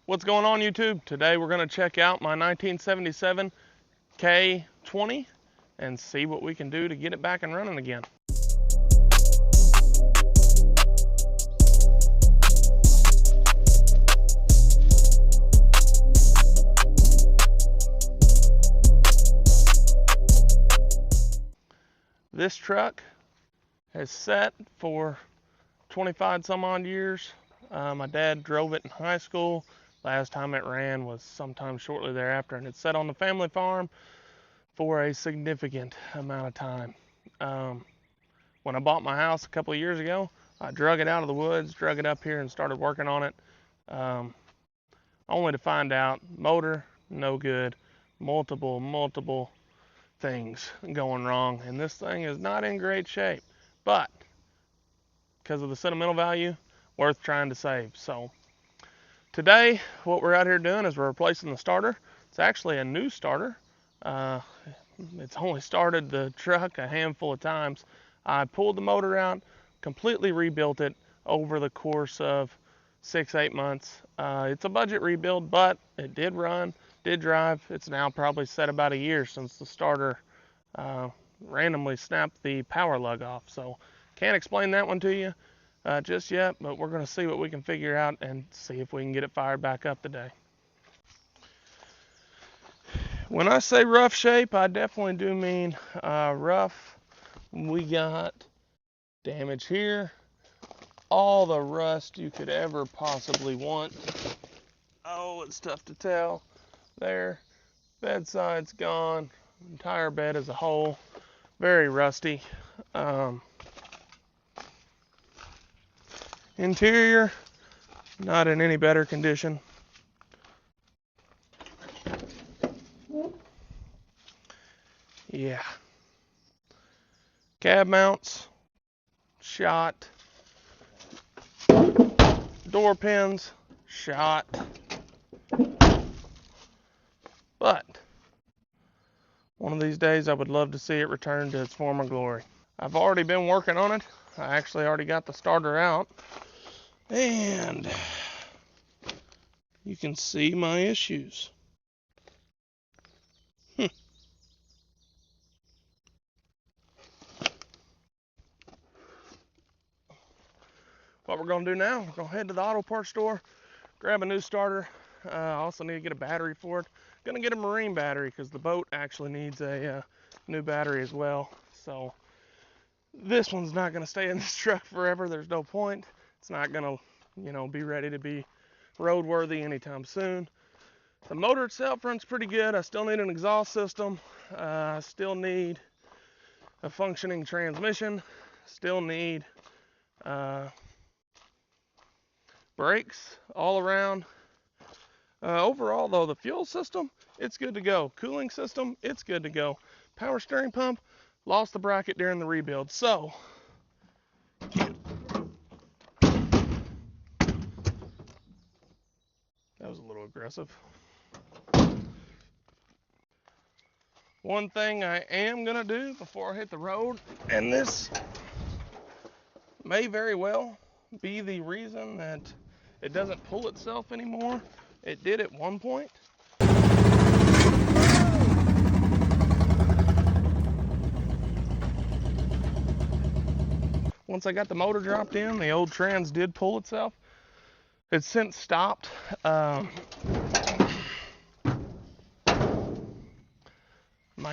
What's going on, YouTube? Today we're going to check out my 1977 K20 and see what we can do to get it back and running again. This truck has sat for 25 some odd years. My dad drove it in high school. Last time it ran was sometime shortly thereafter, and it sat on the family farm for a significant amount of time. When I bought my house a couple of years ago, I drug it out of the woods, drug it up here, and started working on it, only to find out motor no good, multiple things going wrong, and this thing is not in great shape, but because of the sentimental value, worth trying to save. So today, what we're out here doing is we're replacing the starter. It's actually a new starter. It's only started the truck a handful of times. I pulled the motor out, completely rebuilt it over the course of 6-8 months. It's a budget rebuild, but it did run, did drive. It's now probably set about a year since the starter randomly snapped the power lug off. So can't explain that one to you just yet, but we're going to see what we can figure out and see if we can get it fired back up today. When I say rough shape, I definitely do mean rough. We got damage here, all the rust you could ever possibly want. Oh, it's tough to tell. There, bedside's gone, entire bed as a whole, very rusty. Interior, not in any better condition. Yeah. Cab mounts, shot. Door pins, shot. But one of these days I would love to see it return to its former glory. I've already been working on it. I actually already got the starter out. And you can see my issues. What we're going to do now, we're going to head to the auto parts store, grab a new starter. I also need to get a battery for it. Going to get a marine battery because the boat actually needs a new battery as well. So this one's not going to stay in this truck forever. There's no point. It's not going to, be ready to be roadworthy anytime soon. The motor itself runs pretty good. I still need an exhaust system. I still need a functioning transmission. Still need brakes all around. Overall, though, the fuel system, it's good to go. Cooling system, it's good to go. Power steering pump, lost the bracket during the rebuild. So that was a little aggressive. One thing I am going to do before I hit the road, and this may very well be the reason that it doesn't pull itself anymore. It did at one point. Once I got the motor dropped in, the old trans did pull itself. It's since stopped. My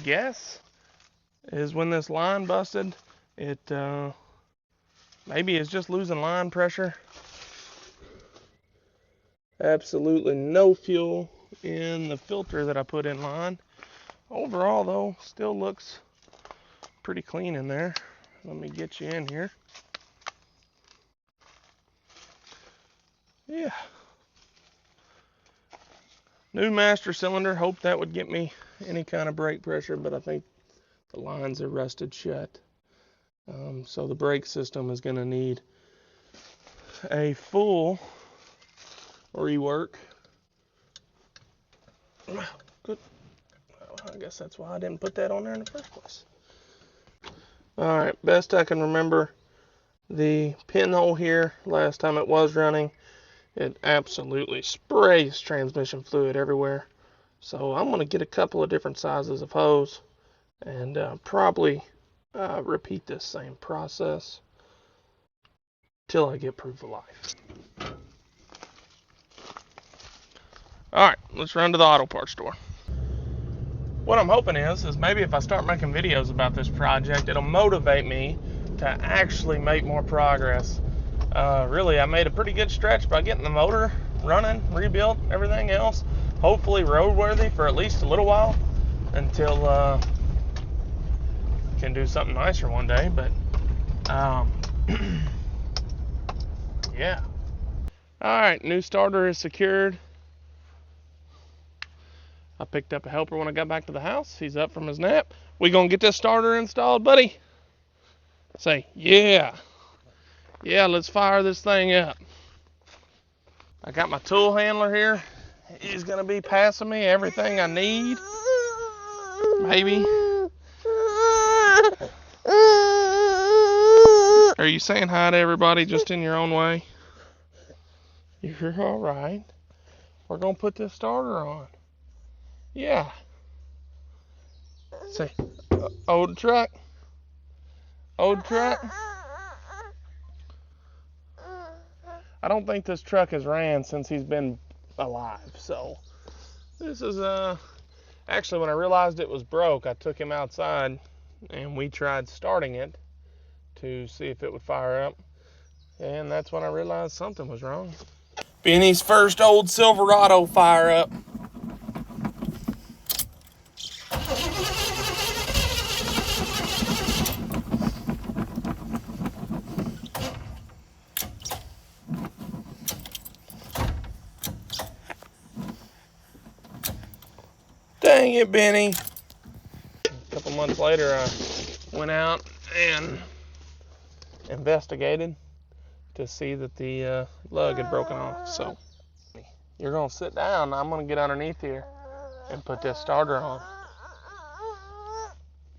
guess is when this line busted, it maybe is just losing line pressure. Absolutely no fuel in the filter that I put in line. Overall, though, still looks pretty clean in there. Let me get you in here. Yeah. New master cylinder. Hope that would get me any kind of brake pressure, but I think the lines are rusted shut. So the brake system is going to need a full rework. Good. I guess that's why I didn't put that on there in the first place. Alright, best I can remember, the pinhole here, last time it was running, It absolutely sprays transmission fluid everywhere. So I'm going to get a couple of different sizes of hose and probably repeat this same process till I get proof of life. Alright, let's run to the auto parts store. What I'm hoping is maybe if I start making videos about this project, it'll motivate me to actually make more progress. Really, I made a pretty good stretch by getting the motor running, rebuilt, everything else. Hopefully roadworthy for at least a little while until I can do something nicer one day. But yeah. Alright, new starter is secured. I picked up a helper when I got back to the house. He's up from his nap. We gonna get this starter installed, buddy? Say, yeah. Yeah, let's fire this thing up. I got my tool handler here. He's gonna be passing me everything I need. Maybe. Are you saying hi to everybody just in your own way? You're all right. We're gonna put this starter on. Yeah. Say, old truck. Old truck. I don't think this truck has ran since he's been alive. So this is actually when I realized it was broke, I took him outside and we tried starting it to see if it would fire up. And that's when I realized something was wrong. Benny's first old Silverado fire up. Dang it, Benny. A couple months later, I went out and investigated to see that the lug had broken off. So you're going to sit down. I'm going to get underneath here and put this starter on.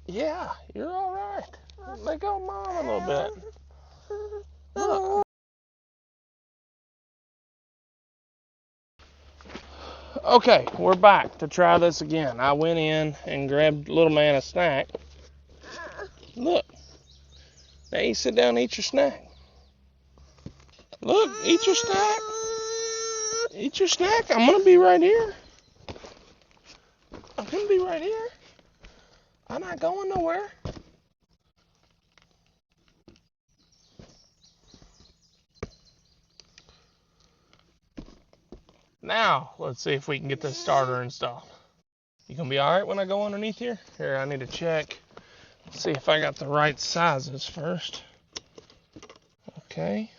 Yeah, you're all right. Let go of Mom a little bit. Look. Okay, we're back to try this again. I went in and grabbed little man a snack. Look. Now you sit down and eat your snack. Look, eat your snack. Eat your snack. I'm going to be right here. I'm going to be right here. I'm not going nowhere. Now, let's see if we can get this starter installed. You gonna be alright when I go underneath here? Here, I need to check. See if I got the right sizes first. Okay.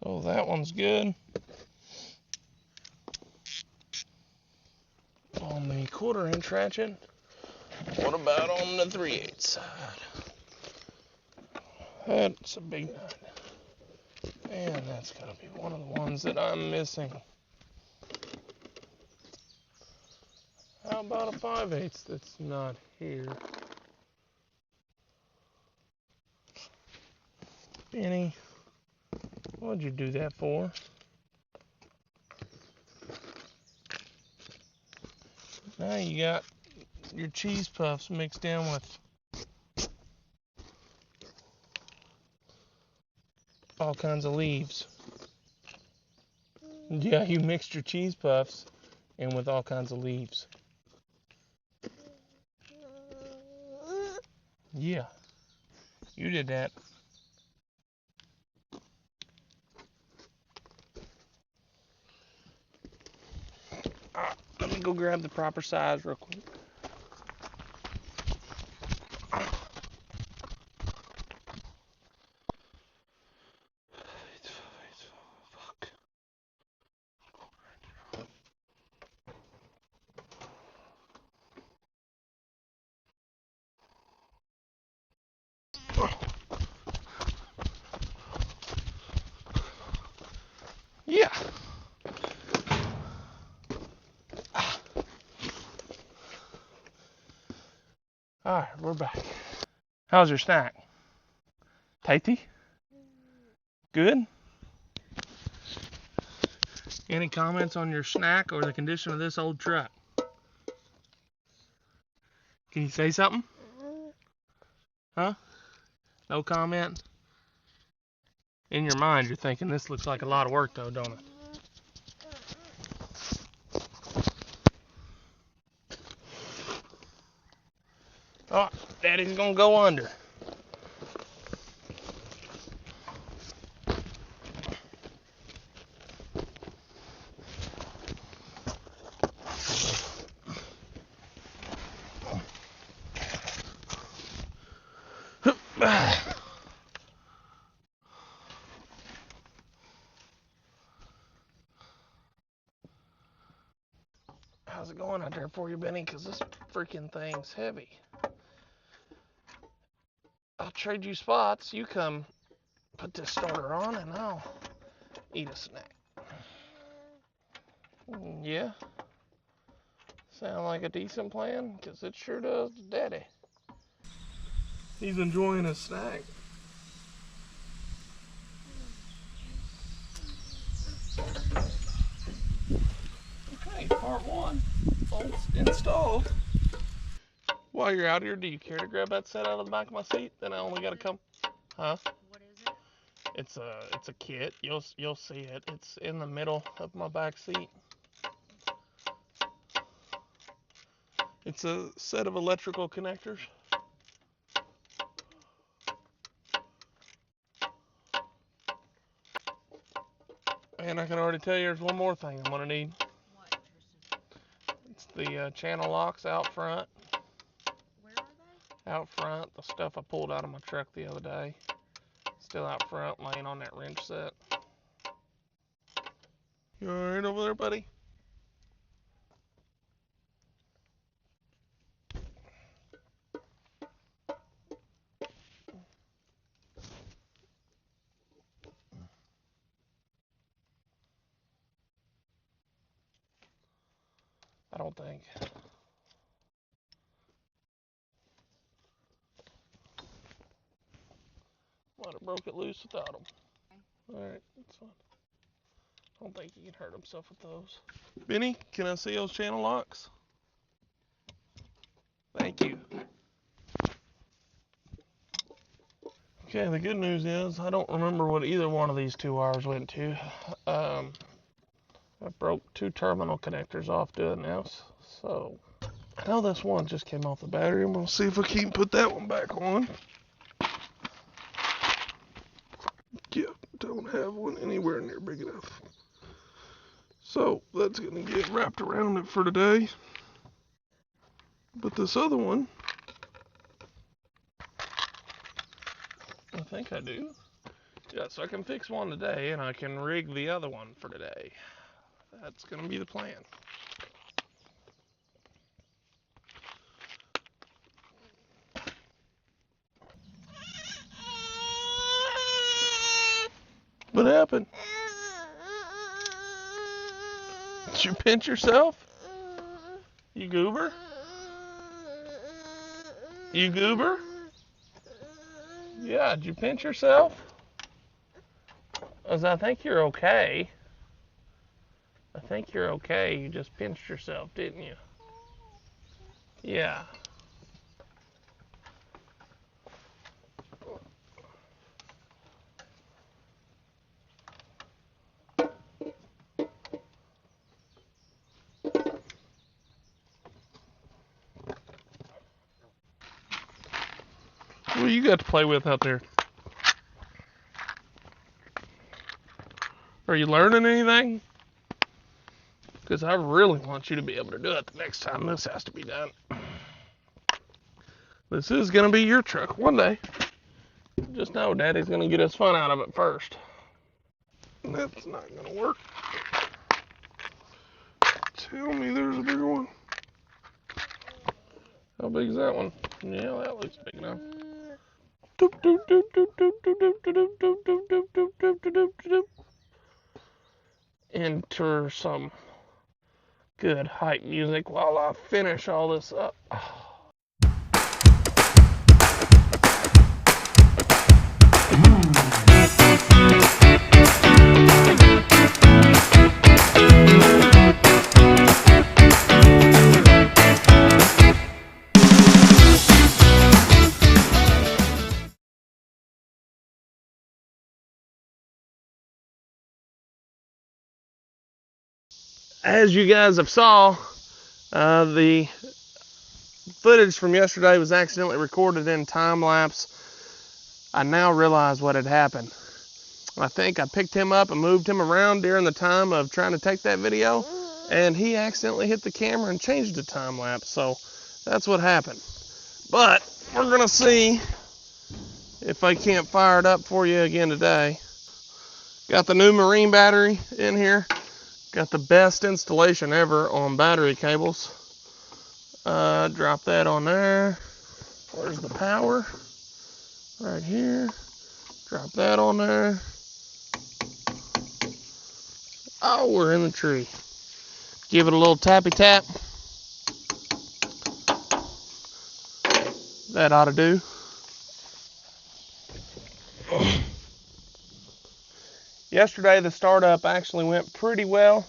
So that one's good. On the 1/4 inch ratchet. What about on the 3/8 side? That's a big nut. And that's gotta be one of the ones that I'm missing. How about a 5/8 that's not here? Benny, what'd you do that for? Now you got your cheese puffs mixed in with all kinds of leaves. Yeah, you mixed your cheese puffs in with all kinds of leaves. Yeah, you did that. Let me go grab the proper size real quick. Yeah. Alright, we're back. How's your snack? Tasty? Good? Any comments on your snack or the condition of this old truck? Can you say something? Huh? No comment? In your mind, you're thinking this looks like a lot of work though, don't it? Oh, Daddy's gonna go under. How's it going out there for you, Benny? Because this freaking thing's heavy. I'll trade you spots. You come put this starter on and I'll eat a snack. Yeah? Sound like a decent plan? Because it sure does to Daddy. He's enjoying his snack. Okay, part one. Installed. While you're out here, do you care to grab that set out of the back of my seat? Then I only gotta come. Huh? What is it? It's a kit. You'll see it. It's in the middle of my back seat. It's a set of electrical connectors. And I can already tell you there's one more thing I'm gonna need. What, Tristan? It's the channel locks out front. Where are they? Out front, the stuff I pulled out of my truck the other day. Still out front, laying on that wrench set. You alright over there, buddy? I don't think. Might have broke it loose without them. Okay. Alright, that's fine. I don't think he can hurt himself with those. Benny, can I see those channel locks? Thank you. Okay, the good news is I don't remember what either one of these two wires went to. I broke two terminal connectors off doing this, so I know this one just came off the battery. I'm gonna see if I can put that one back on. Yeah, don't have one anywhere near big enough. So that's gonna get wrapped around it for today. But this other one, I think I do. Yeah, so I can fix one today and I can rig the other one for today. That's gonna be the plan. What happened? Did you pinch yourself? You goober? You goober? Yeah, did you pinch yourself? As I think you're okay. I think you're okay. You just pinched yourself, didn't you? Yeah. What do you got to play with out there? Are you learning anything? Because I really want you to be able to do it the next time this has to be done. This is going to be your truck one day. Just know Daddy's going to get his fun out of it first. And that's not going to work. Tell me there's a bigger one. How big is that one? Yeah, that looks big enough. Enter some good hype music while I finish all this up. as you guys have saw, the footage from yesterday was accidentally recorded in time lapse. I now realize what had happened. I think I picked him up and moved him around during the time of trying to take that video, and he accidentally hit the camera and changed the time lapse. So that's what happened. But we're gonna see if I can't fire it up for you again today. Got the new marine battery in here. Got the best installation ever on battery cables. Drop that on there. Where's the power? Right here. Drop that on there. Oh, we're in the tree. Give it a little tappy tap. That ought to do. Yesterday the startup actually went pretty well,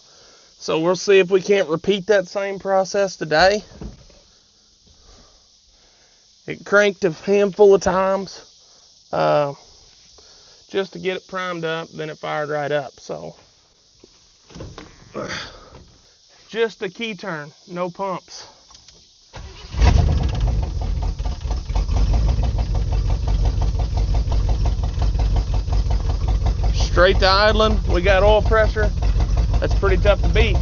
so we'll see if we can't repeat that same process today. It cranked a handful of times just to get it primed up, then it fired right up. So just a key turn, no pumps. Straight to idling, we got oil pressure. That's pretty tough to beat.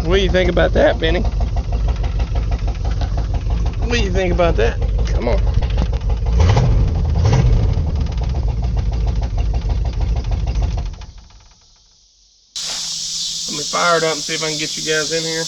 What do you think about that, Benny? What do you think about that? Come on. Let me fire it up and see if I can get you guys in here.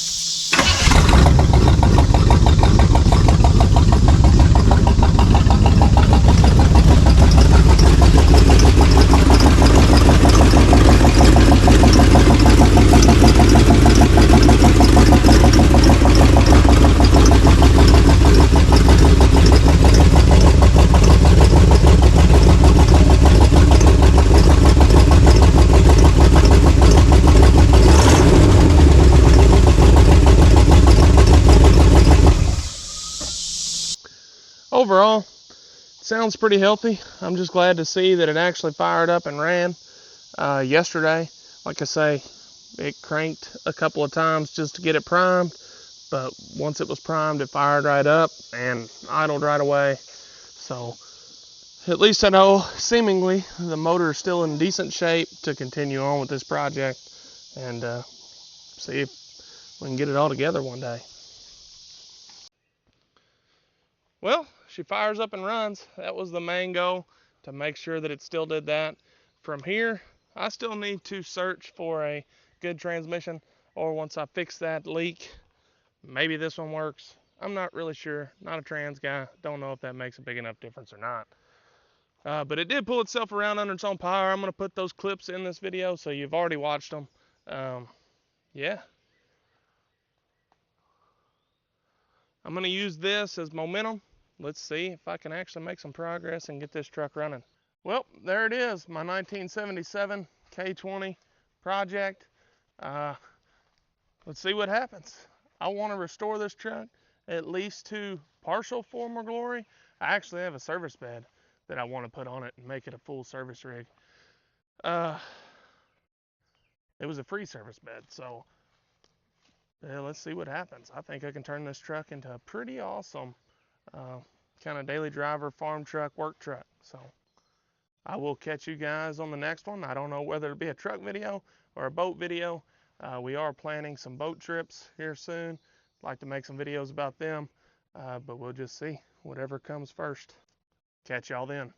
Overall, sounds pretty healthy. I'm just glad to see that it actually fired up and ran. Yesterday, like I say, it cranked a couple of times just to get it primed, but once it was primed, it fired right up and idled right away. So at least I know, seemingly, the motor is still in decent shape to continue on with this project and see if we can get it all together one day. Well, she fires up and runs. That was the main goal, to make sure that it still did that. From here, I still need to search for a good transmission, or once I fix that leak, maybe this one works. I'm not really sure. Not a trans guy. Don't know if that makes a big enough difference or not. But it did pull itself around under its own power. I'm going to put those clips in this video, so you've already watched them. Yeah. I'm going to use this as momentum. Let's see if I can actually make some progress and get this truck running. Well, there it is, my 1977 K20 project. Let's see what happens. I want to restore this truck at least to partial former glory. I actually have a service bed that I want to put on it and make it a full service rig. It was a free service bed, so yeah, let's see what happens. I think I can turn this truck into a pretty awesome kind of daily driver, farm truck, work truck. So I will catch you guys on the next one. I don't know whether it'll be a truck video or a boat video. We are planning some boat trips here soon. I'd like to make some videos about them, but we'll just see. Whatever comes first. Catch y'all then.